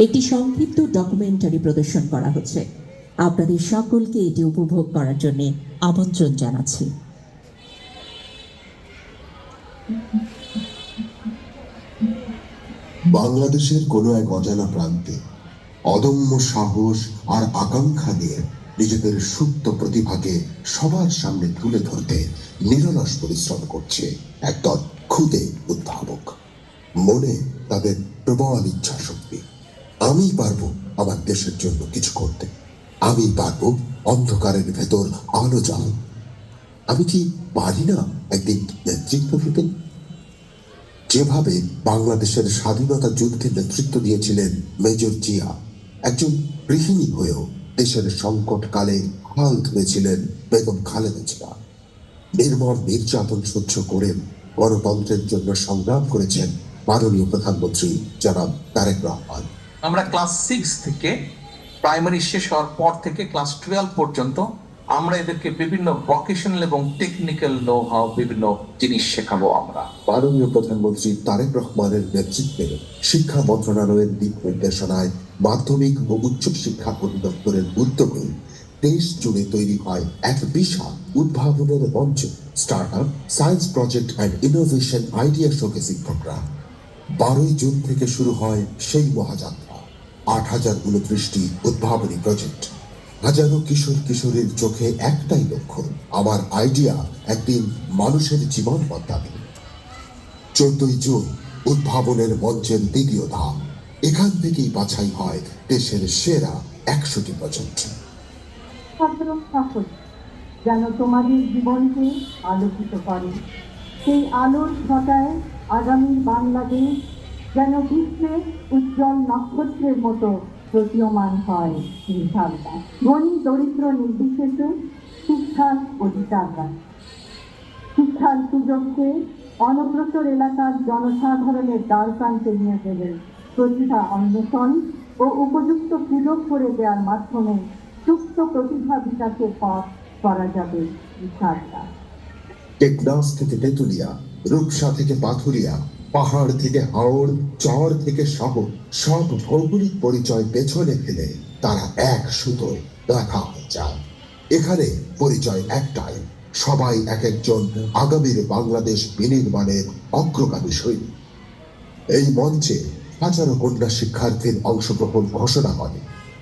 একটি সংক্ষিপ্ত ডকুমেন্টারি প্রদর্শন করা হচ্ছে। আপনাদের সকলকে এটি উপভোগ করার জন্য আমন্ত্রণ জানাচ্ছি। বাংলাদেশের কোনো এক অজানা প্রান্তে অদম্য সাহস আর আকাঙ্ক্ষা নিয়ে নিজেদের সুপ্ত প্রতিভাকে সবার সামনে তুলে ধরতে নিরলস পরিশ্রম করছে একদল ক্ষুদে উদ্ভাবক। মনে তাদের প্রবল ইচ্ছা শক্তি। আমি পারবো আমার দেশের জন্য কিছু করতে, আমি পারবো অন্ধকারের ভেতর আলো জ্বালাতে। আমি কি পারি না একদিন নেতৃত্ব দিতে? যেভাবে বাংলাদেশের স্বাধীনতা যুদ্ধে নেতৃত্ব দিয়েছিলেন মেজর জিয়া, একজন গৃহিণী হয়েও দেশের সংকটকালে হাল ধরেছিলেন বেগম খালেদা জিয়া। নির্মম নির্যাতন সহ্য করে গণতন্ত্রের জন্য সংগ্রাম করেছেন মাননীয় প্রধানমন্ত্রী জনাব তারেক রহমান। আমরা ক্লাস 6 থেকে প্রাইমারি শেষ হওয়ার পর থেকে ক্লাস 12 পর্যন্ত আমরা এদেরকে বিভিন্ন ভোকেশনাল এবং টেকনিক্যাল নো হাউ বিভিন্ন জিনিস শেখাবো। আমরা মাননীয় প্রধানমন্ত্রী তারেক রহমানের নেতৃত্বে শিক্ষা মন্ত্রণালয়ের দিক নির্দেশনায় মাধ্যমিক ও উচ্চ শিক্ষা অধিদপ্তরের উদ্যোগে দেশ জুড়ে তৈরি হয় এক বিশাল উদ্ভাবনের মঞ্চ, startup science project and innovation idea showcasing programme. 12 June থেকে শুরু হয় সেই মহাযাত্রা। 8029টি উদ্ভাবনী প্রজেক্ট, হাজারো কিশোর কিশোরীর চোখে একটাই লক্ষ্য, আমার আইডিয়া একদিন মানুষের জীবন বদলাবে। 14 জুন উদ্ভাবনের মঞ্চের দ্বিতীয় ধাপ। এখান থেকেই বাছাই হয় দেশের সেরা 100টি প্রজেক্ট। যেন তোমাদের জীবনকে আলোকিত করে, সেই আলোর ছটায় আগামীর বাংলাদেশ যেন বিশ্বে উজ্জ্বল নক্ষত্রের মতো প্রতীয়মান হয়। ইনশাআল্লাহ। ধনী দরিদ্র নির্বিশেষে শিক্ষার অধিকার, শিক্ষার সুযোগকে অনগ্রসর এলাকার জনসাধারণের দ্বার প্রান্তে নিয়ে গেলে প্রতিভা অন্বেষণ ও উপযুক্ত সুযোগ করে দেওয়ার মাধ্যমে সুস্থ প্রতিভা বিকাশের পথ করা যাবে। ইনশাআল্লাহ। টেকনাফ থেকে তেতুলিয়া, রূপসা থেকে পাথুরিয়া, পাহাড় থেকে হাওড়, চর থেকে শহর, সব ভৌগোলিক পরিচয় পেছনে ফেলে তারা এক সুতোয় দেখা হয়ে যায়। এখানে পরিচয় একটাই, সবাই এক একজন আগামীর বাংলাদেশ বিনির্মাণের অগ্রগামী সৈনিক। এই মঞ্চে হাজারো কন্যা শিক্ষার্থীর অংশগ্রহণ ঘোষণা করে।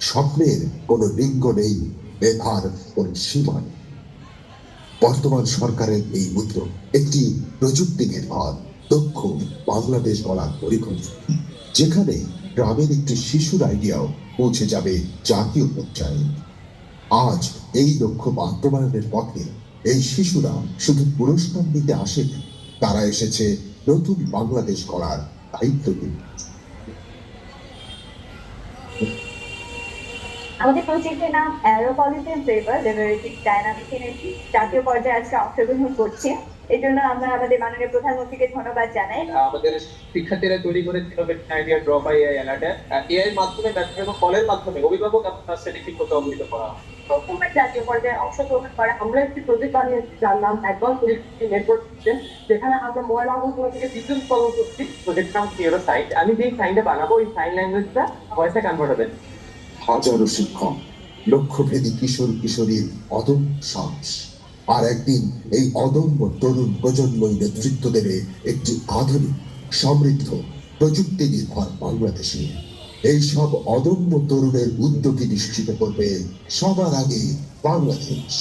স্বপ্নের কোনো লিঙ্গ নেই, মেধার কোনো সীমা নেই। বর্তমান সরকারের এই উদ্যোগ একটি প্রযুক্তি নির্ভর দক্ষ বাংলাদেশ গড়ার পরিকল্পনা, যেখানে গ্রামের একটি শিশুর আইডিয়াও পৌঁছে যাবে জাতীয় পর্যায়ে। আজ এই লক্ষ্য বাস্তবায়নের পথে এই শিশুরা শুধু পুরস্কার নিতে আসেনি, তারা এসেছে নতুন বাংলাদেশ গড়ার দায়িত্ব নিতে। আমাদের প্রজেক্টের নাম অ্যারোপলিথিন ফ্লেভার জেনারেটিভ ডায়নামিক এনার্জি। জাতীয় পর্যায়ে আজকে অংশগ্রহণ করছে, এই জন্য আমরা আমাদের মাননীয় প্রধানমন্ত্রীকে ধন্যবাদ জানাই। আমাদের শিক্ষার্থীরা তৈরি করে আইডিয়া ড্র বাই এআই অ্যালার্টার এআই মাধ্যমে ব্যবহার এবং কলের মাধ্যমে অভিভাবক আপনার সেটি ঠিক করতে অবহিত করা হয়। প্রথমবার জাতীয় পর্যায়ে অংশগ্রহণ করা আমরা একটি প্রজেক্ট বানিয়ে যার নাম অ্যাডভান্স ইলেকট্রিক নেটওয়ার্ক সিস্টেম, যেখানে আমরা মোবাইল আবহাওয়া থেকে বিদ্যুৎ উৎপাদন করছি। প্রজেক্ট নাম জিরো সাইট। আমি যে সাইনটা বানাবো ওই সাইন ল্যাঙ্গুয়েজটা ভয়েসে কনভার্ট হবে। হাজারো শিক্ষক, লক্ষ্যভেদী কিশোর কিশোরীর অদম্য সাহস, আর একদিন এই অদম্য তরুণ প্রজন্মই নেতৃত্ব দেবে একটি আধুনিক সমৃদ্ধ প্রযুক্তি নির্ভর বাংলাদেশে। এই সব অদম্য তরুণের উদ্যোগী নিশ্চিত করবে সবার আগে বাংলাদেশ।